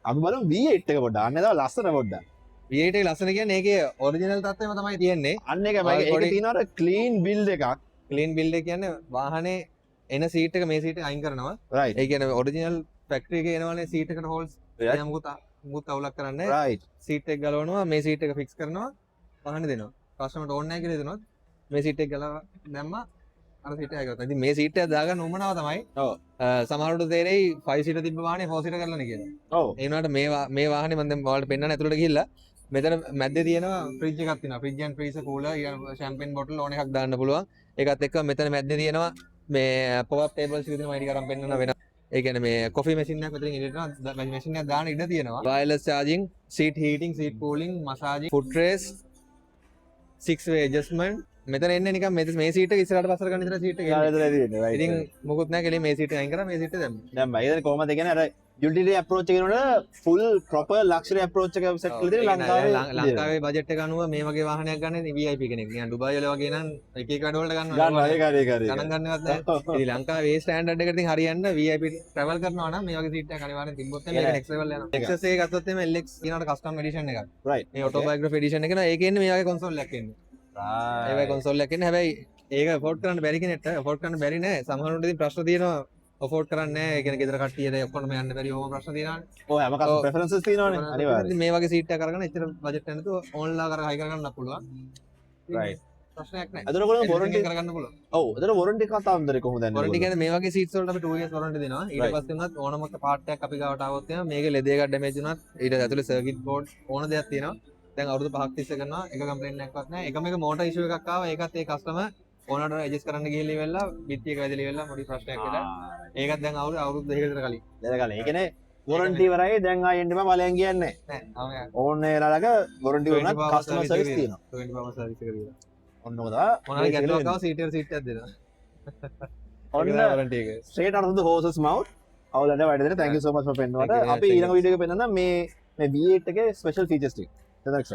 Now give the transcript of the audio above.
අපි බලමු V8 එක පොඩ්ඩක්. අන්න ඒවා ලස්සන පොඩ්ඩක්. V8 එක ලස්සන කියන්නේ ඒකේ ඔරිජිනල් තත්ත්වෙම තමයි තියෙන්නේ. අන්න ඒකයි මම ඒක තියෙනවා ක්ලීන් බිල්ඩ් එකක්. ක්ලීන් බිල්ඩ් එක කියන්නේ වාහනේ එන සීට් එක මේ සීට් එක අයින් කරනවා. right ඒ කියන්නේ ඔරිජිනල් ෆැක්ටරි එකේ එනවනේ සීට් එකට හෝල්ස්. එයා මුකුත් අවුලක් කරන්නේ නැහැ. right සීට් එක ගලවනවා මේ සීට් එක ෆික්ස් කරනවා වාහනේ දෙනවා. කස්ටමර්ට ඕනේ නැහැ කියලා දෙනොත් මේ සීට් එක ගලව දැම්මා අර සීට් එක ගත්තා. ඉතින් මේ සීට් එක දාගන්න උමනාව තමයි. ඔව් සමහරවිට තේරෙයි 5 සීටර් තිබ්බ වාහනේ 4 සීටර් කරලානේ කියලා. ඔව් ඒ වුණාට මේ වාහනේ මම දැන් ඔයාලට පෙන්නන්න ඇතුළට ගිහිල්ලා මෙතන මැද්දේ තියෙනවා ෆ්‍රිජ් එකක් තියෙනවා. Fridge and freezer cooler ෂැම්පේන් bottle ඕන එකක් දාන්න පුළුවන්. ඒකත් එක්ක මෙතන මැද්දේ තියෙනවා මේ පොප් අප් ටේබල්ස් එක තියෙනවා. ඒක අරන් පෙන්නන්න වෙන. ඒ කියන්නේ මේ කොෆි මැෂින් එකක් මෙතනින් එළියට යනවා. මැෂින් එකක් දාන්න ඉඩ තියෙනවා. Wireless charging, seat heating, seat cooling, massaging, foot rest, 6 way adjustment. මෙතන එන්නේ නිකන් මේ සීට් එක ඉස්සරහට පස්සට ගන්න විතර සීට් එක එන්නේ. ඉතින් මොකුත් නැහැ කෙලින් මේ සීට් එක අයින් කරා මේ සීට් එක දැම්මා. දැන් මම ඉතින් කොහමද කියන්නේ අර යුටිලිටි අප්‍රෝච් එක නේද ෆුල් ප්‍රොපර් ලක්ෂරි අප්‍රෝච් එක සෙට් කරලා තියෙන ලංකාවේ බජට් එක අනුව මේ වගේ වාහනයක් ගන්න VIP කෙනෙක්. නිකන් ඩුබායි වල වගේ නම් එක එක වැඩ වලට ගන්නවා. ගන්නවා ඒක හරි ගණන් ගන්නවත් නැහැ. ඉතින් ලංකාවේ ඒ ස්ටෑන්ඩඩ් එකට ඉතින් හරියන්න VIP travel කරනවා නම් මේ වගේ සීට් එකක් අනිවාර්යෙන් තිබ්බොත් තමයි මේක next level යනවා. Lexus එක ගත්තොත් එimhe LX කියනකට custom edition එකක්. right මේ autobiography edition එක නේ ඒකේ ඉන්නේ මේ වගේ console එකක් එන්නේ. ඒ වගේ console එකක් එන්නේ. හැබැයි ඒක afford කරන්න බැරි කෙනෙක්ට afford කරන්න බැරි නෑ. සමහරවිට ඉතින් ප්‍රශ්න තියෙනවා afford කරන්නේ නැහැ. ඒ කියන්නේ ගෙදර කට්ටියට ඔක්කොම යන්න බැරි ඕම ප්‍රශ්න තියෙනවානේ. ඔය හැම කස්ටමර් ප්‍රෙෆරන්සස් තියෙනවනේ අනිවාර්යයෙන්. ඉතින් මේ වගේ සීට් එකක් අරගෙන එච්චර බජට් එක නැතුව ඕන්ලා කර හයි කරගන්න පුළුවන්. right ප්‍රශ්නයක් නැහැ. අදන කොහොමද warranty කරගන්න පුළුවන්. ඔව් අදන warranty කතාන්දරේ කොහොමද යන්නේ? warranty කියන්නේ මේ වගේ සීට්ස් වලට අපි 2 years warranty දෙනවා. ඊට පස්සේ උනත් ඕනම පාර්ට් එකක් අපි ගාවට આવොත් එනවා මේකේ ලෙදර් එකක් ඩැමේජ් වුණත් ඊට ඇතුලේ සර්කිට් බෝඩ් ඕන දෙයක් තියෙනවා. දැන් අවුරුදු 5ක් තිස්සේ කරනවා එක කම්ප්ලේන්ට් එකක්වත් නැහැ. එකම එක මෝටර් ඉෂුව එකක් ආවා ඒකත් ඒ කස්ටමර් ඕනට ඇඩ්ජස්ට් කරන්න ගිහිල්ලා ඉවරලා බිත්ති එක වැදලි ඉවරලා මොඩි ප්‍රශ්නයක් වෙලා ඒකත් දැන් අවුරුදු 2ක විතර කලින්. දැන් ඒ කියන්නේ warranty ඉවරයි දැන් ආයෙ එන්න බෑ බලයන් කියන්නේ නැහැ. ඕනේ ලාලක warranty වුණත් customer service තියෙනවා. 24 hours service එක තියෙනවා. ඔන්න ඔතන මොනවා ගැටලුවක් ආව සීටර් සීට් එකක් දෙනවා. ඔන්න warranty එක. straight out of the horse's mouth. අවුලට වැඩ දෙන්න thank you so much for පෙන්වන්නට. අපි ඊළඟ වීඩියෝ එක පෙන්නන්න මේ V8 එකේ special features ටික. තදක්ෂ